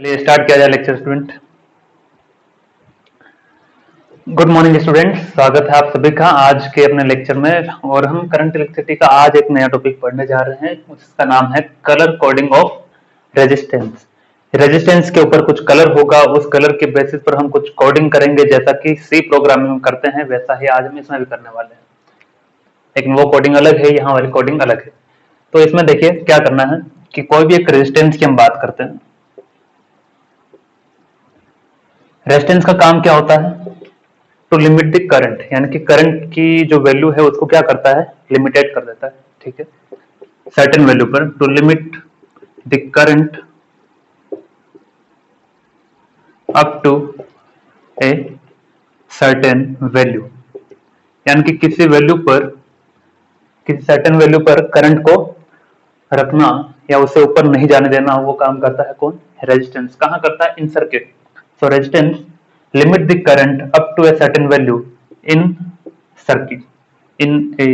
चलिए स्टार्ट किया जाए lecture student. Good morning student, स्वागत है आप सभी का आज के अपने लेक्चर में। और हम करंट इलेक्ट्रिसिटी का आज एक नया टॉपिक पढ़ने जा रहे हैं, जिसका नाम है colour coding of resistance. Resistance के ऊपर कुछ कलर होगा, उस कलर के बेसिस पर हम कुछ कोडिंग करेंगे, जैसा कि सी प्रोग्रामिंग में करते हैं वैसा ही आज हम इसमें भी करने वाले हैं, लेकिन वो कोडिंग अलग है, यहाँ वाली कोडिंग अलग है। तो इसमें देखिए क्या करना है कि कोई भी एक रेजिस्टेंस की हम बात करते हैं। रेजिस्टेंस का काम क्या होता है? टू लिमिट द करंट, यानी कि करंट की जो वैल्यू है उसको क्या करता है, लिमिटेड कर देता है। ठीक है, सर्टेन वैल्यू पर, to limit the current up to a certain value, यानी कि किसी वैल्यू पर, किसी सर्टेन वैल्यू पर करंट को रखना या उसे ऊपर नहीं जाने देना, वो काम करता है कौन? रेजिस्टेंस। कहाँ करता है? In circuit. So resistance limit the current up to a certain value in circuit, in a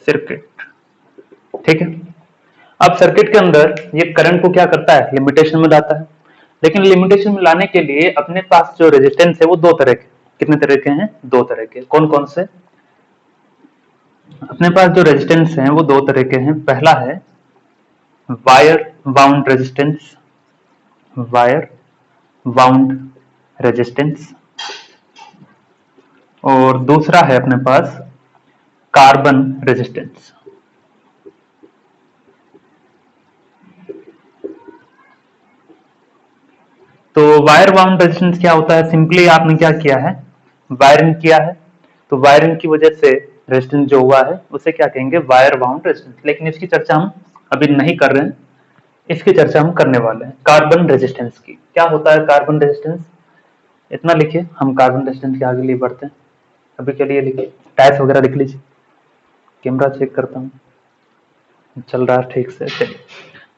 circuit. ठीक है, अब सर्किट के अंदर ये करंट को क्या करता है? लिमिटेशन में लाता है। लेकिन लिमिटेशन में लाने के लिए अपने पास जो रेजिस्टेंस है वो दो तरह के, कितने तरह के हैं? दो तरह के। कौन कौन से? अपने पास जो रेजिस्टेंस हैं वो दो तरह के हैं। पहला है wire bound resistance, wire bound resistance, और दूसरा है अपने पास कार्बन रेजिस्टेंस। तो वायर बाउंड रेजिस्टेंस क्या होता है? सिंपली आपने क्या किया है, वायरिंग किया है, तो वायरिंग की वजह से रेजिस्टेंस जो हुआ है उसे क्या कहेंगे? Wire bound resistance. लेकिन इसकी चर्चा हम अभी नहीं कर रहे हैं, इसकी चर्चा हम करने वाले हैं कार्बन रेजिस्टेंस की। क्या होता है कार्बन रेजिस्टेंस? इतना लिखिए, हम कार्बन रेजिस्टेंस के आगे लिए बढ़ते हैं। अभी के लिए लिखिए, टाइप्स वगैरह लिख लीजिए। कैमरा चेक करता हूँ चल रहा है ठीक से। चलिए,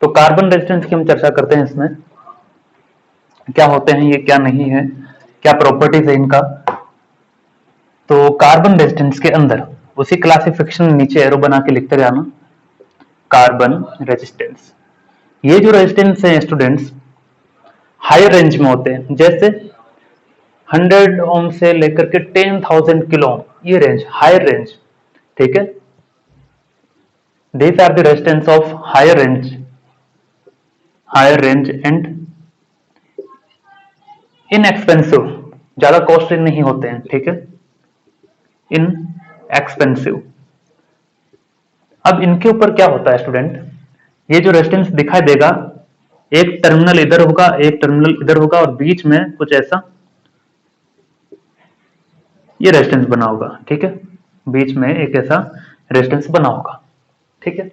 तो कार्बन रेजिस्टेंस की हम चर्चा करते हैं। इसमें क्या होते हैं ये, क्या नहीं है, क्या प्रॉपर्टीज है इनका। तो कार्बन रेजिस्टेंस के अंदर उसी क्लासिफिकेशन नीचे एरो बना के लिखते जाना, कार्बन रेजिस्टेंस। ये जो रेजिस्टेंस है स्टूडेंट्स, हायर रेंज में होते हैं, जैसे 100 ओम से लेकर के 10,000 किलो ओम, ये रेंज, हायर रेंज। ठीक है, these are the resistance of higher range and inexpensive, ज्यादा कॉस्टली नहीं होते हैं। ठीक है, इनएक्सपेंसिव। अब इनके ऊपर क्या होता है स्टूडेंट, ये जो रेजिस्टेंस दिखाई देगा, एक टर्मिनल इधर होगा, एक टर्मिनल इधर होगा, और बीच में कुछ ऐसा ये रेजिस्टेंस बना होगा। ठीक है, बीच में एक ऐसा रेजिस्टेंस बना होगा। ठीक है,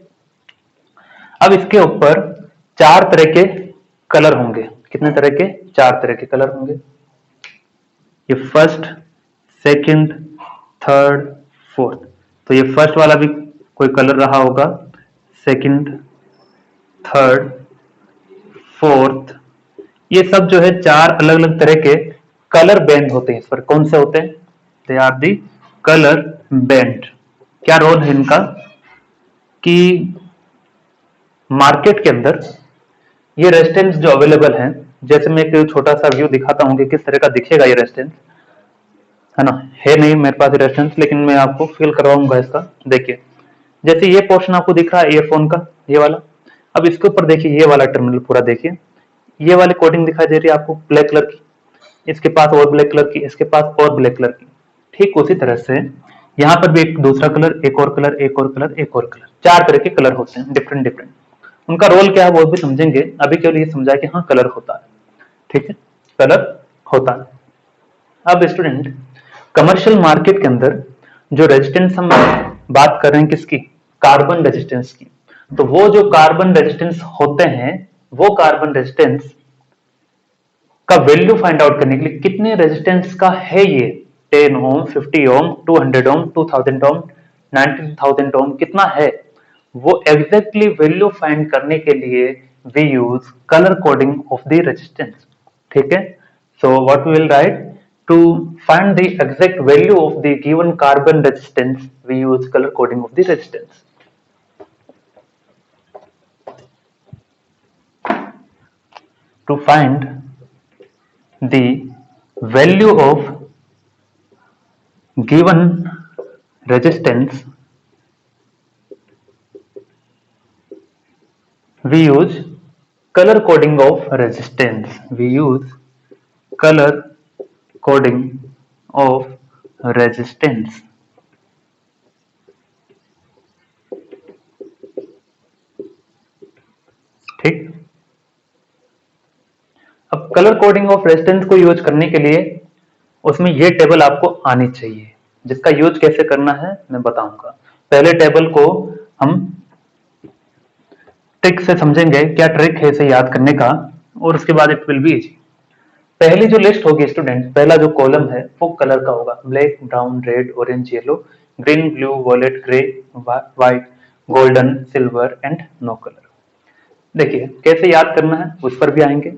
अब इसके ऊपर चार तरह के कलर होंगे। कितने तरह के? चार तरह के कलर होंगे। ये फर्स्ट, सेकंड, थर्ड, फोर्थ। तो ये फर्स्ट वाला भी कोई कलर रहा होगा, सेकंड, थर्ड, फोर्थ, ये सब जो है चार अलग अलग तरह के कलर बैंड होते हैं। इस पर कौन से होते हैं? They are the colour band. क्या रोल है इनका कि मार्केट के अंदर ये रेजिस्टेंस जो अवेलेबल है, जैसे मैं एक छोटा सा व्यू दिखाता हूं कि किस तरह का दिखेगा ये रेजिस्टेंस, है ना। है नहीं मेरे पास रेजिस्टेंस, लेकिन मैं आपको फील करवाऊंगा इसका। देखिए, जैसे ये पोर्शन आपको दिख रहा है ईयरफोन का, ये वाला। अब इसके ऊपर देखिए, ये वाला टर्मिनल पूरा देखिए, ये वाली कोडिंग दिखाई दे रही है आपको ब्लैक कलर की, इसके पास और ब्लैक कलर की, इसके पास और ब्लैक कलर की। ठीक उसी तरह से यहाँ पर भी एक दूसरा कलर, एक और कलर, एक और कलर, एक और कलर, चार तरह के कलर होते हैं, डिफरेंट डिफरेंट। उनका रोल क्या है वो भी समझेंगे, अभी केवल ये समझा कि हाँ कलर होता है। ठीक है, कलर होता है। अब स्टूडेंट, कमर्शियल मार्केट के अंदर जो रेजिस्टेंस हम बात कर रहे हैं किसकी? कार्बन रेजिस्टेंस की। तो वो जो कार्बन रेजिस्टेंस होते हैं, वो कार्बन रेजिस्टेंस का वैल्यू फाइंड आउट करने के लिए कितने रेजिस्टेंस का है ये, 10 ओम, 50 ओम, 200 ओम, 2000 ओम, 19,000 ओम, कितना है, वो एग्जैक्टली वैल्यू फाइंड करने के लिए we use colour coding of the resistance. ठीक है, so what we will write, to find the exact value of the given carbon resistance we use colour coding of the resistance. to find the value of given resistance, we use color coding of resistance. We use color coding of resistance. ठीक। अब colour coding of resistance को use करने के लिए उसमें ये table आपको आनी चाहिए, जिसका यूज कैसे करना है मैं बताऊंगा। पहले टेबल को हम ट्रिक से समझेंगे, क्या ट्रिक है इसे याद करने का, और उसके बाद इट विल बी इजी। पहली जो लिस्ट होगी स्टूडेंट, पहला जो कॉलम है वो कलर का होगा, black, brown, red, orange, yellow, green, blue, violet, grey, white, golden, silver and no colour. देखिए कैसे याद करना है उस पर भी आएंगे।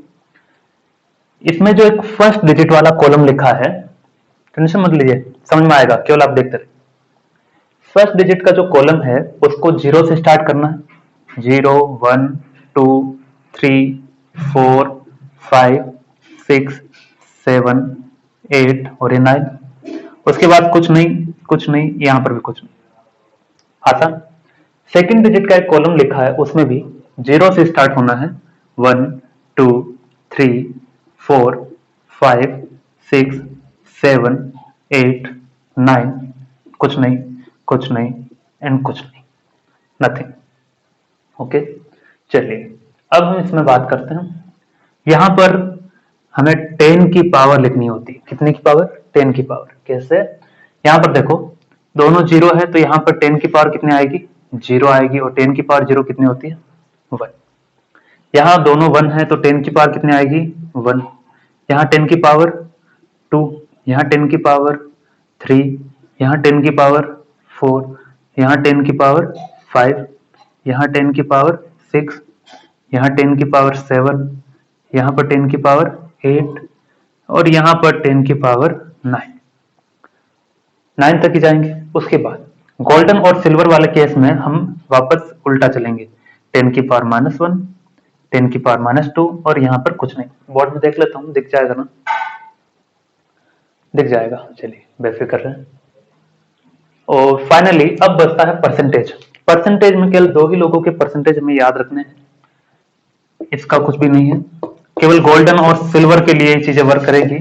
इसमें जो एक फर्स्ट डिजिट वाला कॉलम लिखा है, टेंशन मत लीजिए, समझ में आएगा, केवल आप देखते रहिए। फर्स्ट डिजिट का जो कॉलम है उसको 0 से स्टार्ट करना है। 0, 1, 2, 3, 4, 5, 6, 7, 8 और ये 9। उसके बाद कुछ नहीं, यहां पर भी कुछ नहीं। आसान। सेकंड डिजिट का एक कॉलम लिखा है, उसमें भी 0 से स्टार्ट होना है। 1, 2, 3, 4, 5, 6, 7, 8, 9, कुछ नहीं एंड कुछ नहीं, नथिंग। ओके, चलिए अब हम इसमें बात करते हैं। यहां पर हमें 10 की पावर लिखनी होती है। कितने की पावर? 10 की पावर। कैसे? यहां पर देखो दोनों 0 है तो यहां पर 10 की पावर कितनी आएगी? 0 आएगी, और 10 की पावर 0 कितनी होती है? 1। यहां दोनों 1 है तो 10 की पावर कितनी आएगी? 1। यहां 10 की पावर 2, यहां 10 की पावर 3, यहां 10 की पावर 4, यहां 10 की पावर 5, यहां 10 की पावर 6, यहां 10 की पावर 7, यहां पर 10 की पावर 8 और यहां पर 10 की पावर 9। 9 तक ही जाएंगे। उसके बाद गोल्डन और सिल्वर वाले केस में हम वापस उल्टा चलेंगे। 10 की पावर -1, 10 की पावर -2 और यहां पर कुछ नहीं। बोर्ड में देख लेता हूं, दिख जाएगा ना? दिख जाएगा, चलिए बेफिक्र रहें। और फाइनली अब बचता है परसेंटेज। परसेंटेज में केवल 2 ही लोगों के परसेंटेज हमें याद रखने हैं, इसका कुछ भी नहीं है। केवल गोल्डन और सिल्वर के लिए चीजें वर्क करेगी।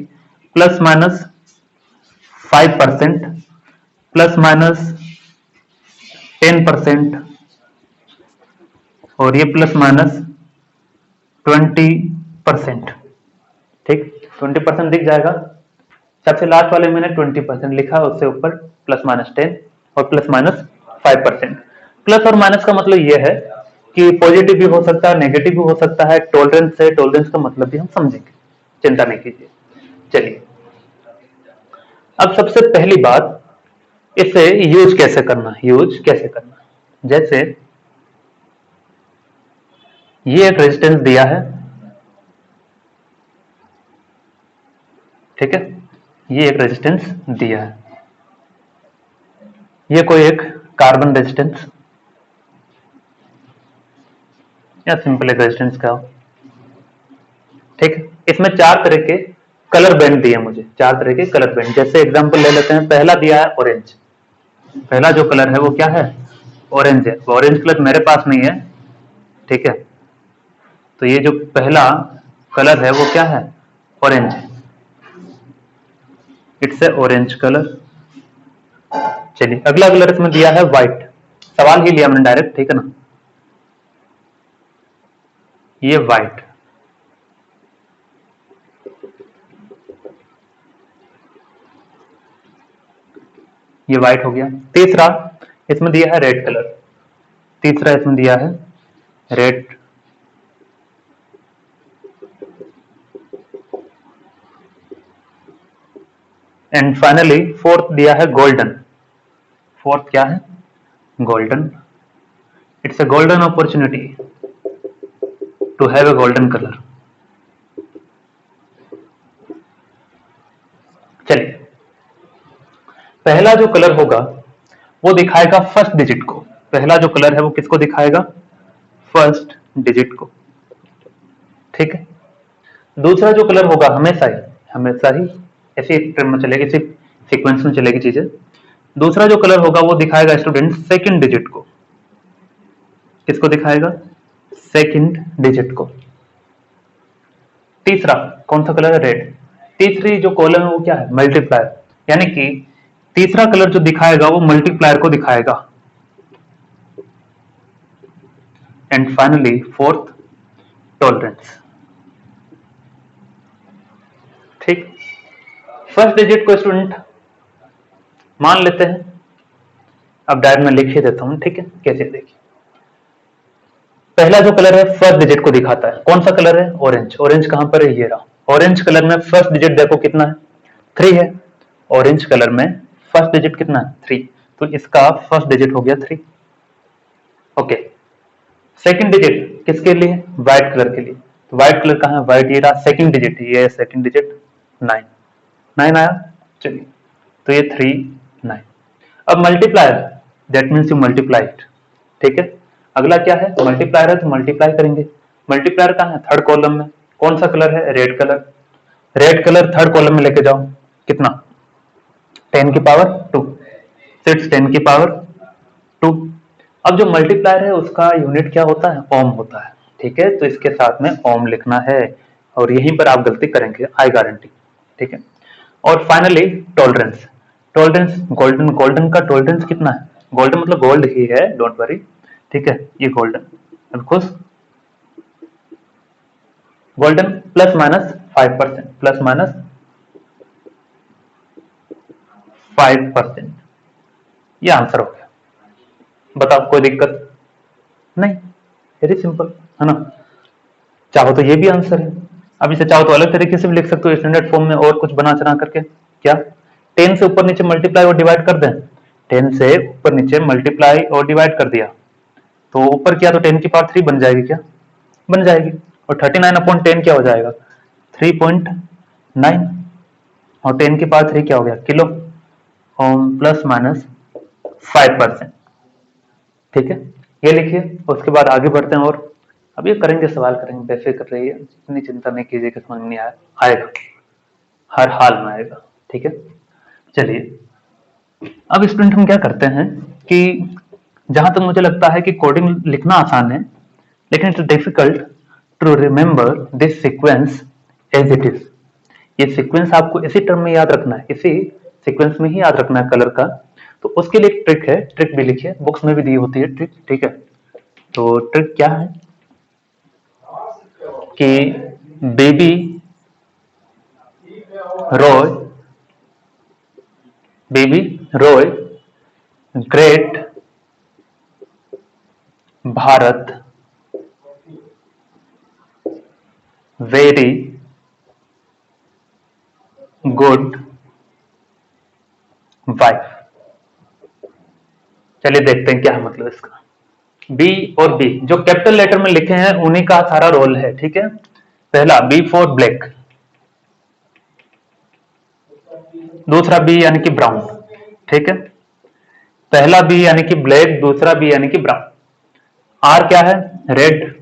+-5%, +-10% और ये +-20%। ठीक, 20% दिख जाएगा। सबसे लास्ट वाले मैंने 20% लिखा, उससे ऊपर +-10 और +-5%। प्लस और माइनस का मतलब यह है कि पॉजिटिव भी हो सकता है, नेगेटिव भी हो सकता है। टॉलरेंस है, टॉलरेंस का मतलब भी हम समझेंगे, चिंता नहीं कीजिए। चलिए अब सबसे पहली बात, इसे यूज कैसे करना जैसे ये एक रेजिस्टेंस दिया है, ठीक है, ये एक रेजिस्टेंस दिया है, ये कोई एक कार्बन रेजिस्टेंस या सिंपल एक रेजिस्टेंस का, ठीक है। इसमें 4 तरह के कलर बैंड दिए मुझे, 4 तरह के कलर बैंड। जैसे एग्जांपल ले लेते हैं, पहला दिया है ऑरेंज। पहला जो कलर है वो क्या है? ऑरेंज है। ऑरेंज कलर मेरे पास नहीं है, ठीक है, तो ये जो पहला कलर है वो क्या है? ऑरेंज है। It's a orange colour. चलिए अगला कलर इसमें दिया है व्हाइट। सवाल ही लिया मैंने डायरेक्ट, ठीक है ना। ये व्हाइट, ये व्हाइट हो गया। तीसरा इसमें दिया है रेड कलर। तीसरा इसमें दिया है रेड। एंड फाइनली फोर्थ दिया है गोल्डन। फोर्थ क्या है? Golden. It's a golden opportunity to have a golden colour. चलिए पहला जो कलर होगा वो दिखाएगा फर्स्ट डिजिट को। पहला जो कलर है वो किसको दिखाएगा? फर्स्ट डिजिट को, ठीक है। दूसरा जो कलर होगा हमेशा ही ऐसी ट्रेंड में चलेगी, इसी सीक्वेंस में चलेगी चीजें। दूसरा जो कलर होगा वो दिखाएगा स्टूडेंट सेकंड डिजिट को। किसको दिखाएगा? सेकंड डिजिट को। तीसरा कौन सा कलर है? रेड। तीसरी जो कॉलम है वो क्या है? मल्टीप्लायर, यानी कि तीसरा कलर जो दिखाएगा वो मल्टीप्लायर को दिखाएगा। And finally fourth, tolerance. ठीक, फर्स्ट डिजिट को स्टूडेंट मान लेते हैं, अब डायरेक्ट में लिख ही देता हूं, ठीक है? कैसे? देखिए, पहला जो कलर है फर्स्ट डिजिट को दिखाता है। कौन सा कलर है? ऑरेंज। ऑरेंज कहां पर है? ये रहा। ऑरेंज कलर में फर्स्ट डिजिट देखो कितना है? 3 है। ऑरेंज कलर में फर्स्ट डिजिट कितना है? 3। तो इसका फर्स्ट डिजिट हो गया 3। ओके, सेकंड डिजिट किसके लिए? व्हाइट कलर के लिए। तो व्हाइट कलर कहां है? व्हाइट, ये रहा सेकंड डिजिट, ये है सेकंड डिजिट 9। 9 आया। चलिए, तो ये 3 9। अब multiplier, that means you multiply it, ठीक है? अगला क्या है? मल्टीप्लायर है तो मल्टीप्लाई करेंगे। मल्टीप्लायर कहां है? थर्ड कॉलम में। कौन सा कलर है? Red colour. Red colour third column में लेके जाओ, कितना? 10 की पावर 2, 6 10 की पावर 2। अब जो मल्टीप्लायर है उसका यूनिट क्या होता है? ओम होता है, ठीक है? तो इसके साथ में ओम लिखना है, और यहीं पर आप गलती करेंगे, आई गारंटी, ठीक है? और finally tolerance. Tolerance golden, golden का टॉलरेंस कितना है? गोल्डन मतलब गोल्ड ही है, डोंट वरी, ठीक है? ये golden, of course golden plus minus 5%, plus minus 5%, ये आंसर हो गया। बताओ, कोई दिक्कत नहीं? वेरी सिंपल है ना? चाहो तो ये भी आंसर है। अब इसे चाहो तो अलग तरीके से भी लिख सकते हो, स्टैंडर्ड फॉर्म में, और कुछ बना चना करके। क्या 10 से ऊपर नीचे मल्टीप्लाई और डिवाइड कर दें? 10 से ऊपर नीचे मल्टीप्लाई और डिवाइड कर दिया, तो ऊपर किया तो 10 की पावर 3 बन जाएगी। क्या बन जाएगी? और 39/10 क्या हो जाएगा? 3.9। और 10 की पावर 3 क्या हो गया? किलो। प्लस माइनस 5%, ठीक है? ये लिखिए। उसके बाद आगे बढ़ते हैं, और अब ये करेंगे, सवाल करेंगे, बेफिक्र रहिए, इतनी चिंता नहीं कीजिए कि समझ नहीं आया, आएगा, हर हाल में आएगा, ठीक है? चलिए, अब स्टूडेंट हम क्या करते हैं कि जहां तक मुझे लगता है कि कोडिंग लिखना आसान है, लेकिन it's difficult to remember this sequence as it is. ये सीक्वेंस आपको इसी टर्म में याद रखना है, इसी सीक्वेंस में ही याद रखना है कलर का। तो उसके लिए एक ट्रिक है, ट्रिक भी लिखिए, बुक्स में भी दी होती है ट्रिक, ठीक है? तो ट्रिक क्या है कि baby Roy, baby Roy great Bharat very good wife. चलिए देखते हैं क्या है मतलब इसका। बी और बी जो कैपिटल लेटर में लिखे हैं उन्हीं का सारा रोल है, ठीक है? पहला बी फॉर ब्लैक, दूसरा बी यानी कि ब्राउन, ठीक है? पहला बी यानी कि ब्लैक, दूसरा बी यानी कि ब्राउन। आर क्या है? रेड।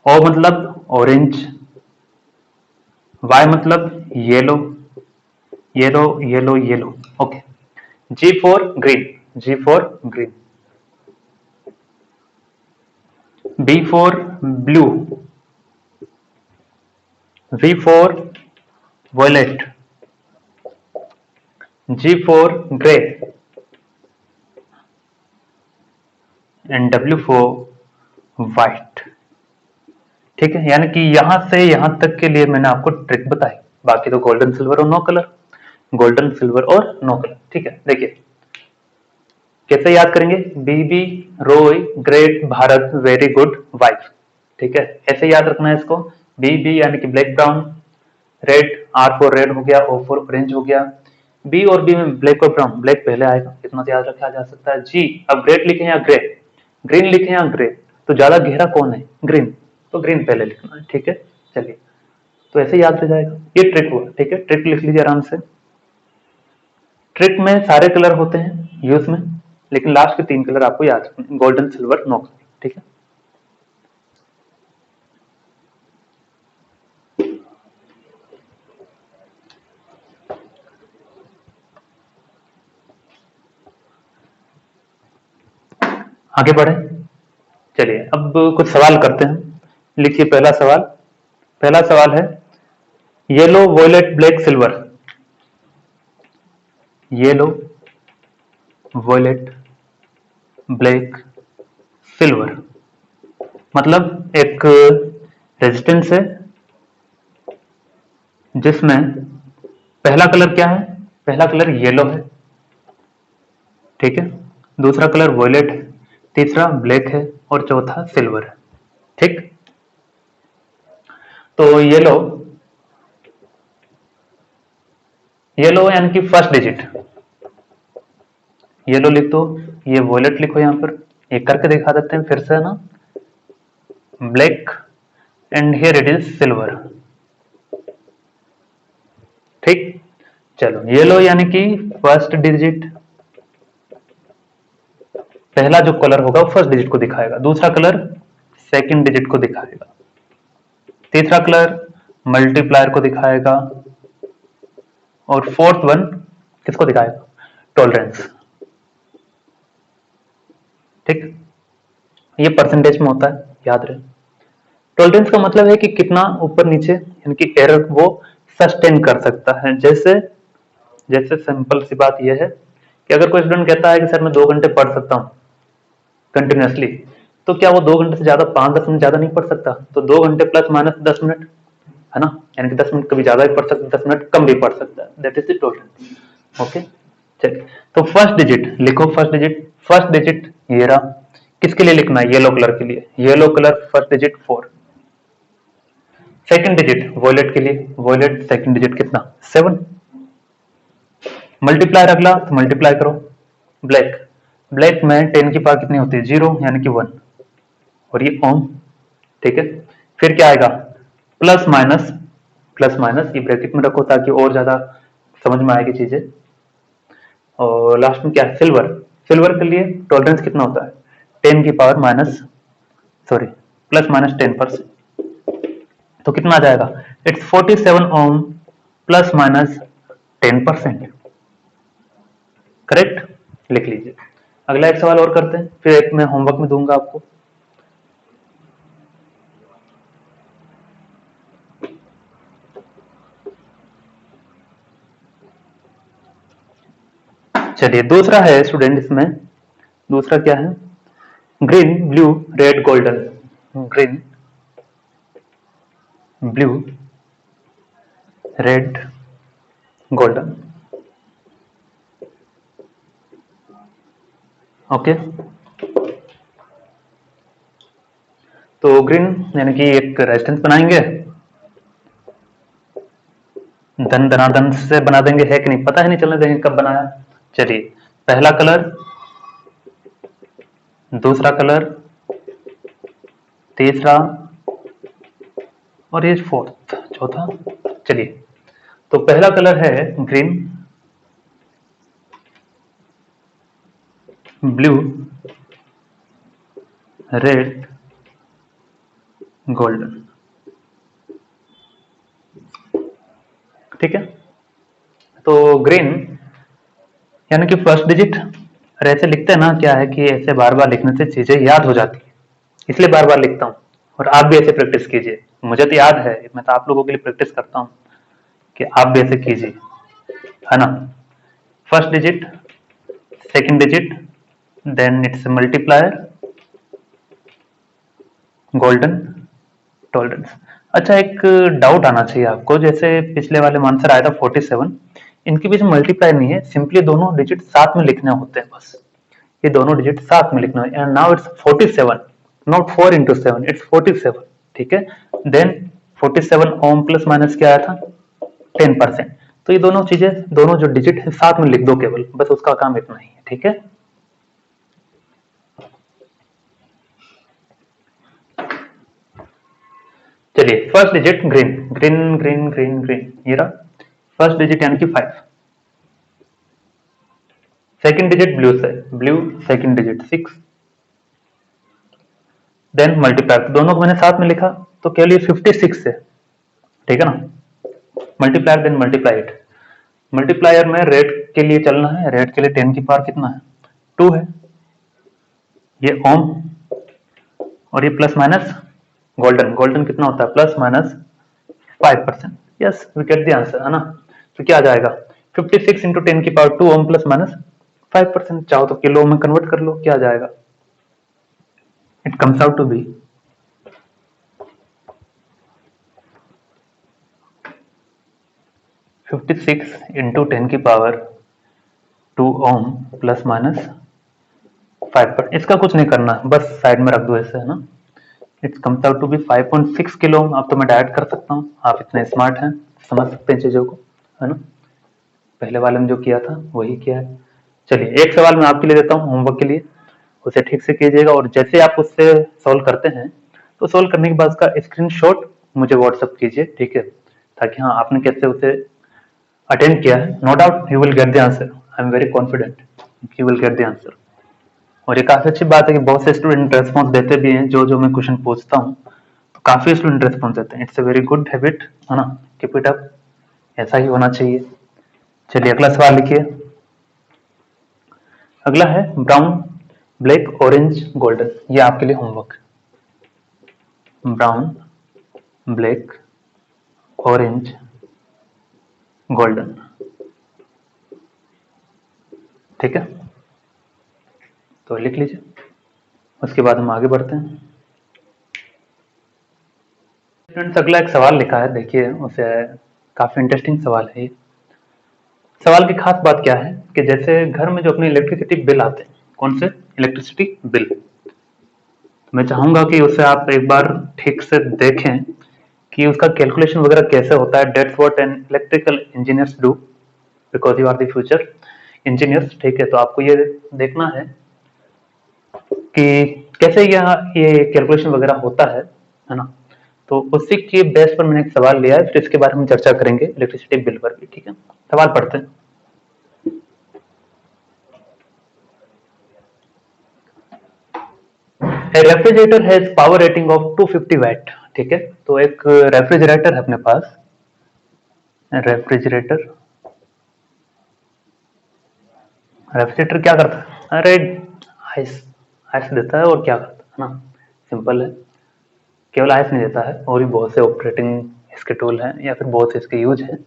ओ मतलब ऑरेंज। वाई मतलब yellow, yellow yellow yellow, okay. G for green, G for green. B for blue, V for violet, G for grey, and W for white, ठीक है? यानी कि यहां से यहां तक के लिए मैंने आपको ट्रिक बताई, बाकी तो गोल्डन सिल्वर और नो कलर, गोल्डन सिल्वर और नो कलर, ठीक है? देखिए कैसे याद करेंगे? BB Roy great Bharat very good wife, ठीक है? ऐसे याद रखना है इसको। बी यानी कि black brown, red, R for red हो गया, ओ फॉर ऑरेंज हो गया। बी और बी में ब्लैक और ब्राउन, ब्लैक पहले आएगा, इतना तो याद रखा जा सकता है। जी, अब ग्रेट लिखे या ग्रे, ग्रीन लिखे या ग्रे, तो ज्यादा गहरा कौन है? ग्रीन, तो ग्रीन पहले लिखना है, ठीक है? चलिए, तो ऐसे याद रह जाएगा। ये ट्रिक हुआ, ठीक है? ट्रिक लिख लीजिए आराम से। ट्रिक में सारे कलर होते हैं यूज में, लेकिन लास्ट के 3 कलर आपको याद रखने, गोल्डन सिल्वर नो कलर, ठीक है? आगे बढ़े। चलिए अब कुछ सवाल करते हैं। लिखिए पहला सवाल है yellow violet black silver. Yellow violet black silver मतलब एक रेजिस्टेंस है जिसमें पहला कलर क्या है, पहला कलर येलो है, ठीक है, दूसरा कलर वॉयलेट है, तीसरा ब्लैक है और चौथा सिल्वर है। ठीक, तो येलो यानी कि फर्स्ट डिजिट येलो लिख दो, ये वॉयलेट लिखो यहां पर, एक करके दिखा देते हैं फिर से ना, black and here it is silver. ठीक, चलो येलो यानी कि फर्स्ट डिजिट, पहला जो कलर होगा वो फर्स्ट डिजिट को दिखाएगा, दूसरा कलर सेकंड डिजिट को दिखाएगा, तीसरा कलर मल्टीप्लायर को दिखाएगा और फोर्थ वन किसको दिखाएगा, टॉलरेंस। ठीक, ये परसेंटेज में होता है, याद रहे। टॉलरेंस का मतलब है कि कितना ऊपर नीचे यानी कि एरर वो सस्टेन कर सकता है। जैसे जैसे सिंपल सी बात यह है कि अगर कोई स्टूडेंट कहता है कि सर मैं 2 घंटे पढ़ सकता हूँ कंटिन्यूसली, तो क्या वो 2 घंटे से ज्यादा 5-10 मिनट ज्यादा नहीं पढ़ सकता? तो 2 घंटे प्लस माइनस 10 मिनट है ना, यानी कि 10 मिनट कभी ज्यादा भी पढ़ सकता है, 10 मिनट कम भी पढ़ सकता है, that is the tolerance. Okay, चलिए तो फर्स्ट डिजिट लिखो, फर्स्ट डिजिट ये रहा, किसके लिए लिखना है, येलो कलर के लिए, yellow colour first digit 4, second digit violet के लिए, वॉयलेट सेकंड डिजिट कितना 7, मल्टीप्लायर अगला तो मल्टीप्लाई करो, ब्लैक ब्लैक में 10 की पावर कितनी होती है 0 यानी कि 1 और ये ओम। ठीक है, फिर क्या आएगा प्लस माइनस ये ब्रैकेट में रखो ताकि और ज्यादा समझ में आएगी चीजें। और लास्ट में क्या है सिल्वर के लिए टॉलरेंस कितना होता है 10 की power minus sorry plus minus 10%, तो कितना आ जाएगा it's 47 ohm plus minus 10%। Correct, लिख लीजिए। अगला एक सवाल और करते हैं, फिर एक मैं होमवर्क में दूंगा आपको। चलिए दूसरा है स्टूडेंट, इसमें दूसरा क्या है, green blue red golden, green blue red golden. Okay, तो ग्रीन यानी कि एक रेजिस्टेंस बनाएंगे, धन धनाधन से बना देंगे, है कि नहीं पता है नहीं चलने देंगे कब बनाया। चलिए पहला कलर, दूसरा कलर, तीसरा और ये फोर्थ चौथा। चलिए तो पहला कलर है ग्रीन ब्लू रेड गोल्डन। ठीक है, तो ग्रीन यानी कि फर्स्ट डिजिट, और ऐसे लिखते हैं ना, क्या है कि ऐसे बार बार लिखने से चीजें याद हो जाती है, इसलिए बार बार लिखता हूँ। और आप भी ऐसे प्रैक्टिस कीजिए, मुझे तो याद है, मैं तो आप लोगों के लिए प्रैक्टिस करता हूँ कि आप भी ऐसे कीजिए, है ना। First digit, second digit, then it's multiplier, golden, tolerance. अच्छा एक डाउट आना चाहिए आपको, जैसे पिछले वाले में आंसर आया था 47, इनके बीच मल्टीप्लाई नहीं है, सिंपली दोनों डिजिट साथ में लिखने होते हैं बस, ये दोनों डिजिट साथ में लिखना है, and now it's 47 not 4 into 7, it's 47। ठीक है, देन 47 ओम प्लस माइनस क्या आया था 10%, तो ये दोनों चीजें दोनों जो डिजिट है साथ में लिख दो केवल, बस उसका काम इतना ही है। ठीक है, चलिए first digit green green green green green ये रहा फर्स्ट डिजिट यानी कि 5, सेकंड डिजिट ब्लू से blue, second digit 6, then multiply, तो दोनों को मैंने साथ में लिखा तो केवल ये 56 है, ठीक है ना, multiplier then multiply it, multiplier में रेड के लिए चलना है, रेड के लिए 10 की पावर कितना है 2 है, ये ओम और ये प्लस माइनस गोल्डन, गोल्डन कितना होता है plus minus 5%। Yes we get the answer, है ना। तो क्या आ जाएगा 56 इंटू 10 की पावर 2 ओम प्लस माइनस 5%। चाहो तो किलो में कन्वर्ट कर लो, क्या आ जाएगा, it comes out to be 56 into 10 की पावर 2 ओम प्लस माइनस 5%। इसका कुछ नहीं करना, बस साइड में रख दो ऐसे, है ना। It's comes out to be 5.6 kilo. अब तो मैं डायरेक्ट कर सकता हूँ, आप इतने स्मार्ट हैं, समझ सकते हैं चीजों को, है ना। पहले वाले में जो किया था वही किया है। चलिए एक सवाल मैं आपके लिए देता हूँ होमवर्क के लिए, उसे ठीक से कीजिएगा, और जैसे आप उससे सॉल्व करते हैं तो सॉल्व करने के बाद उसका स्क्रीनशॉट मुझे व्हाट्सअप कीजिए, ठीक है, ताकि हाँ आपने कैसे उसे अटेंड किया है। No doubt you will get the answer, I am very confident you will get the answer. और ये काफी अच्छी बात है कि बहुत से स्टूडेंट रेस्पॉन्स देते भी हैं, जो जो मैं क्वेश्चन पूछता हूँ तो काफी स्टूडेंट रेस्पॉन्स देते हैं। It's a very good habit, है ना, कीप इट अप, ऐसा ही होना चाहिए। चलिए अगला सवाल लिखिए। अगला है ब्राउन ब्लैक ऑरेंज गोल्डन, ये आपके लिए homework. Brown black orange golden, ठीक है, तो लिख लीजिए, उसके बाद हम आगे बढ़ते हैं। फ्रेंड्स अगला एक सवाल लिखा है, देखिए उसे, काफी इंटरेस्टिंग सवाल है ये। सवाल की खास बात क्या है कि जैसे घर में जो अपने इलेक्ट्रिसिटी बिल आते हैं, कौन से इलेक्ट्रिसिटी बिल, मैं चाहूंगा कि उसे आप एक बार ठीक से देखें कि उसका कैलकुलेशन वगैरह कैसे होता है। That's what an electrical engineers do, because you are the future engineers, ठीक है। तो आपको ये देखना है कि कैसे ये कैलकुलेशन वगैरह होता है ना। तो उसी के बेस पर मैंने एक सवाल लिया है, फिर इसके बारे में चर्चा करेंगे इलेक्ट्रिसिटी बिल पर भी, ठीक है। सवाल पढ़ते हैं। A refrigerator has power rating of 250 watt, ठीक है। तो एक रेफ्रिजरेटर है अपने पास, रेफ्रिजरेटर, रेफ्रिजरेटर क्या करता है, अरे आइस, आइस देता है और क्या करता है ना, सिंपल है। केवल आइस नहीं देता है, और भी बहुत से ऑपरेटिंग इसके टूल हैं या फिर बहुत से इसके यूज हैं।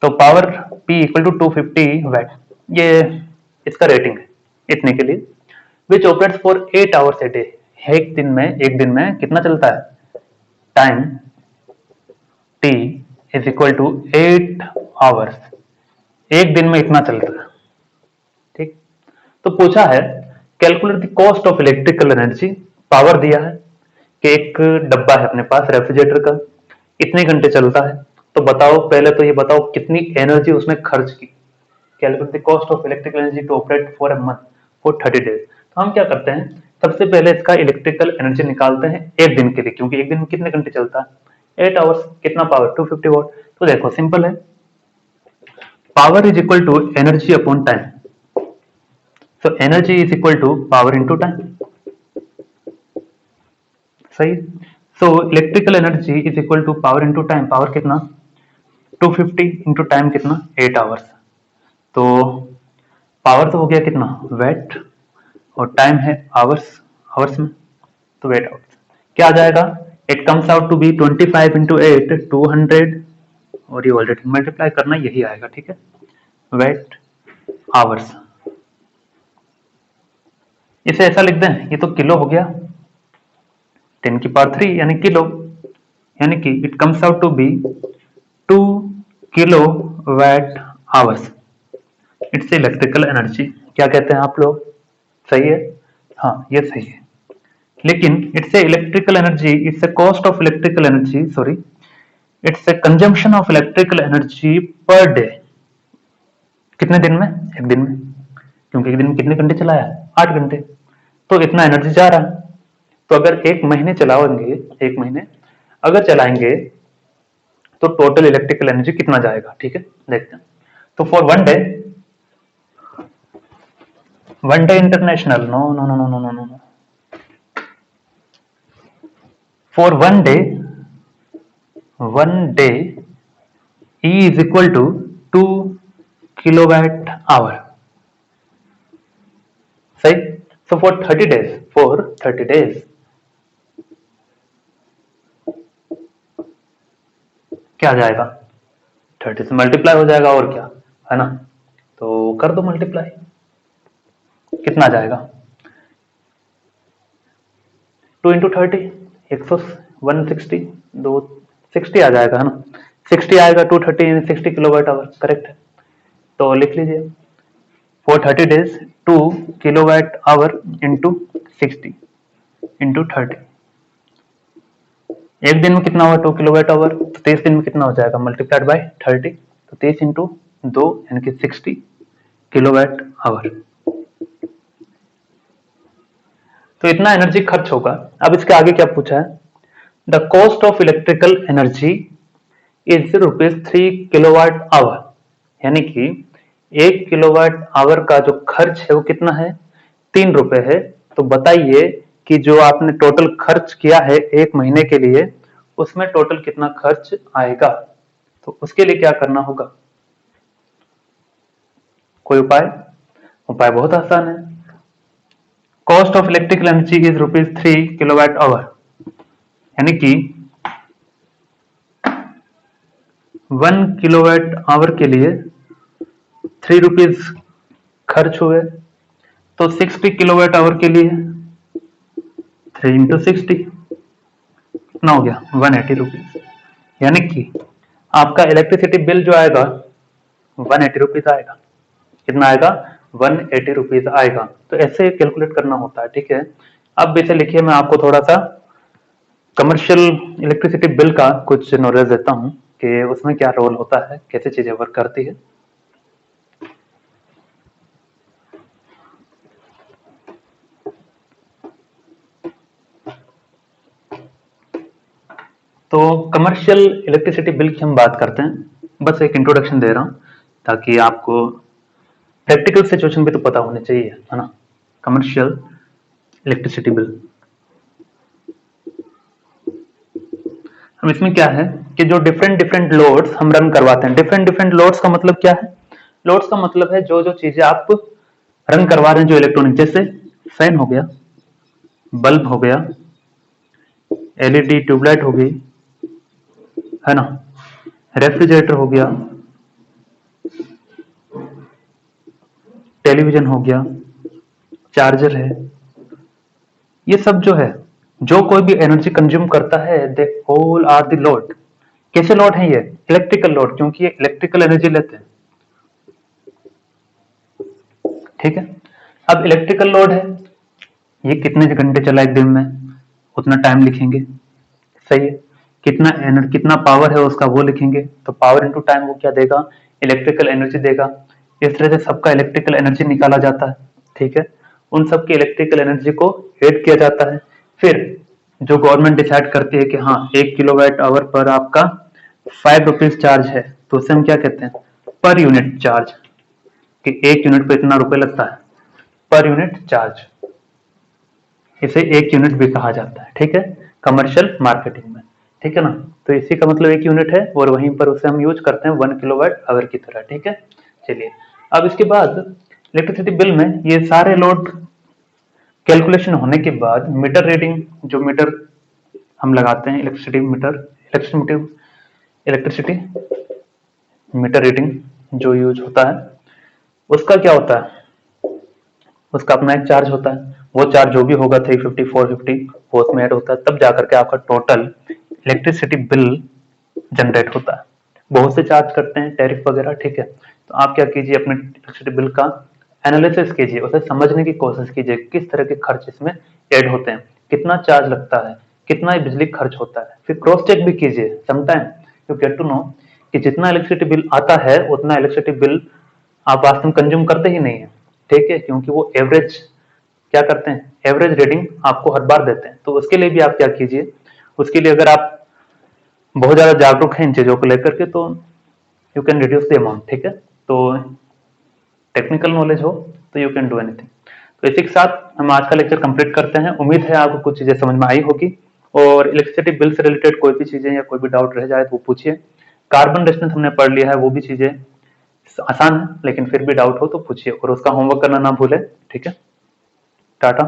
तो power P equal to 250 watt, ये इसका रेटिंग है इतने के लिए, which operates for 8 hours a day. एक दिन में कितना चलता है, time T is equal to 8 hours, एक दिन में इतना चलता है, ठीक। तो पूछा है calculate the cost of electrical energy, power दिया है कि एक डब्बा है अपने पास रेफ्रिजरेटर का, इतने घंटे चलता है, तो बताओ, पहले तो ये बताओ कितनी एनर्जी उसने खर्च की। Calculate the cost of electrical energy to operate for a month for 30 days. तो हम क्या करते हैं, सबसे पहले इसका इलेक्ट्रिकल एनर्जी निकालते हैं एक दिन के लिए, क्योंकि एक दिन में कितने घंटे चलता है, 8 आवर्स, कितना पावर 250 वॉट। तो देखो सिंपल है, power is equal to energy upon time, so energy is equal to power into time, सही। So electrical energy is equal to power into time, power कितना 250 इंटू टाइम कितना 8 hours, तो power तो हो गया कितना वेट, और टाइम है आवर्स, आवर्स में, तो वेट आवर्स क्या आ जाएगा, it comes out to be 25 into 8 200, और ये ऑलरेडी मल्टीप्लाई करना यही आएगा, ठीक है, वेट आवर्स। इसे ऐसा लिख दें, ये तो किलो हो गया, 10 की पावर 3 यानी किलो, यानी कि it comes out to be 2 kilo watt hours, it's electrical energy. क्या कहते हैं आप लोग, सही है, हाँ ये सही है। लेकिन it's a electrical energy, it's a cost of electrical energy, sorry, it's a consumption of electrical energy per day, कितने दिन में, एक दिन में, क्योंकि एक दिन में कितने घंटे चलाया, 8 घंटे, तो इतना एनर्जी जा रहा है। तो अगर एक महीने चलाओगे, एक महीने अगर चलाएंगे तो टोटल इलेक्ट्रिकल एनर्जी कितना जाएगा, ठीक है, देखते हैं। तो for one day international, no no no no no no no, for one day E is equal to 2 kilowatt hour, सही। So for 30 days क्या आ जाएगा, 30 से मल्टीप्लाई हो जाएगा और क्या है ना, तो कर दो मल्टीप्लाई, कितना आ जाएगा 2 इंटू 30 160 दो 60 आ जाएगा है ना, 60 आएगा 230 60 किलोवाट आवर करेक्ट है। तो लिख लीजिए for 30 days 2 kilowatt our into 60 into 30, एक दिन में कितना हुआ 2 किलोवाट आवर, तो 30 दिन में कितना हो जाएगा मल्टीप्लाइड बाय 30, तो 30 इंटू 2 यानी कि 60 किलोवाट आवर, तो इतना एनर्जी खर्च होगा। अब इसके आगे क्या पूछा है, the cost of electrical energy is ₹3 kilowatt hour, यानी कि 1 किलोवाट आवर का जो खर्च है वो कितना है, 3 रुपए है। तो बताइए कि जो आपने टोटल खर्च किया है एक महीने के लिए उसमें टोटल कितना खर्च आएगा, तो उसके लिए क्या करना होगा, कोई उपाय, उपाय बहुत आसान है। Cost of electrical energy is ₹3 kilowatt hour, यानी कि 1 किलोवाट आवर के लिए 3 रुपीज खर्च हुए, तो 60 किलोवाट आवर के लिए 3 इंटू 60 कितना हो गया 180 रुपीज, यानी कि आपका इलेक्ट्रिसिटी बिल जो आएगा 180 रुपीज आएगा, कितना आएगा 180 रुपीज आएगा। तो ऐसे कैलकुलेट करना होता है, ठीक है। अब इसे लिखिए, मैं आपको थोड़ा सा कमर्शियल इलेक्ट्रिसिटी बिल का कुछ नॉलेज देता हूं कि उसमें क्या रोल होता है, कैसे चीजें वर्क करती है। तो कमर्शियल इलेक्ट्रिसिटी बिल की हम बात करते हैं, बस एक इंट्रोडक्शन दे रहा हूं ताकि आपको प्रैक्टिकल सिचुएशन भी तो पता होनी चाहिए, है ना। कमर्शियल इलेक्ट्रिसिटी बिल, हम इसमें क्या है कि जो डिफरेंट डिफरेंट लोड्स हम रन करवाते हैं, डिफरेंट डिफरेंट लोड्स का मतलब क्या है, लोड्स का मतलब है जो जो चीजें आप रन करवा रहे हैं, जो इलेक्ट्रॉनिक, जैसे फैन हो गया, बल्ब हो गया, एलईडी ट्यूबलाइट हो गई, है ना, रेफ्रिजरेटर हो गया, टेलीविजन हो गया, चार्जर है, ये सब जो है, जो कोई भी एनर्जी कंज्यूम करता है, दे होल आर द लोड। कैसे लोड है ये, इलेक्ट्रिकल लोड, क्योंकि ये इलेक्ट्रिकल एनर्जी लेते हैं, ठीक है। अब इलेक्ट्रिकल लोड है, ये कितने घंटे चला एक दिन में, उतना टाइम लिखेंगे, सही है। कितना पावर है उसका वो लिखेंगे, तो पावर इनटू टाइम वो क्या देगा, इलेक्ट्रिकल एनर्जी देगा। इस तरह से सबका इलेक्ट्रिकल एनर्जी निकाला जाता है, ठीक है। उन सबकी इलेक्ट्रिकल एनर्जी को ऐड किया जाता है, फिर जो गवर्नमेंट डिसाइड करती है कि हाँ 1 किलोवाट आवर पर आपका 5 रुपीज चार्ज है, तो उसे हम क्या कहते हैं, पर यूनिट चार्ज, कि 1 यूनिट पे इतना रुपए लगता है, पर यूनिट चार्ज, इसे 1 यूनिट भी कहा जाता है, ठीक है, कमर्शियल मार्केटिंग में, ठीक है ना। तो इसी का मतलब 1 यूनिट है, और वहीं पर उसे हम यूज करते हैं 1 किलोवाट आवर की तरह, ठीक है। चलिए, अब इसके बाद इलेक्ट्रिसिटी बिल में ये सारे लोड कैलकुलेशन होने के बाद मीटर रीडिंग, जो मीटर हम लगाते हैं, electricity metre, electricity meter reading जो यूज होता है, उसका क्या होता है, उसका अपना एक चार्ज होता है, वो चार्ज जो भी होगा 350 450 वो उसमें ऐड होता है, तब जाकर के आपका टोटल इलेक्ट्रिसिटी बिल जनरेट होता है। बहुत से चार्ज करते हैं टैरिफ वगैरह, ठीक है। तो आप क्या कीजिए, अपने इलेक्ट्रिसिटी बिल का एनालिसिस कीजिए, उसे समझने की कोशिश कीजिए किस तरह के खर्च इसमें ऐड होते हैं, कितना चार्ज लगता है, कितना बिजली खर्च होता है, फिर क्रॉस चेक भी कीजिए, sometime you get to know कि जितना इलेक्ट्रिसिटी बिल आता है उतना इलेक्ट्रिसिटी बिल आप वास्तव में कंज्यूम करते ही नहीं है, ठीक है, क्योंकि वो एवरेज क्या करते हैं, एवरेज रीडिंग आपको हर बार देते हैं। तो उसके लिए भी आप क्या कीजिए, उसके लिए अगर आप बहुत ज्यादा जागरूक हैं इन चीजों को लेकर के, तो you can reduce the amount, ठीक है। तो टेक्निकल नॉलेज हो तो यू कैन डू एनीथिंग। तो इसी के साथ हम आज का लेक्चर कंप्लीट करते हैं, उम्मीद है आपको कुछ चीजें समझ में आई होगी, और इलेक्ट्रिसिटी बिल से रिलेटेड कोई भी चीजें या कोई भी डाउट रह जाए तो वो पूछिए। कार्बन रेजिस्टेंस हमने पढ़ लिया है, वो भी चीजें आसान है, लेकिन फिर भी डाउट हो तो पूछिए, और उसका होमवर्क करना ना भूले, ठीक है। टाटा।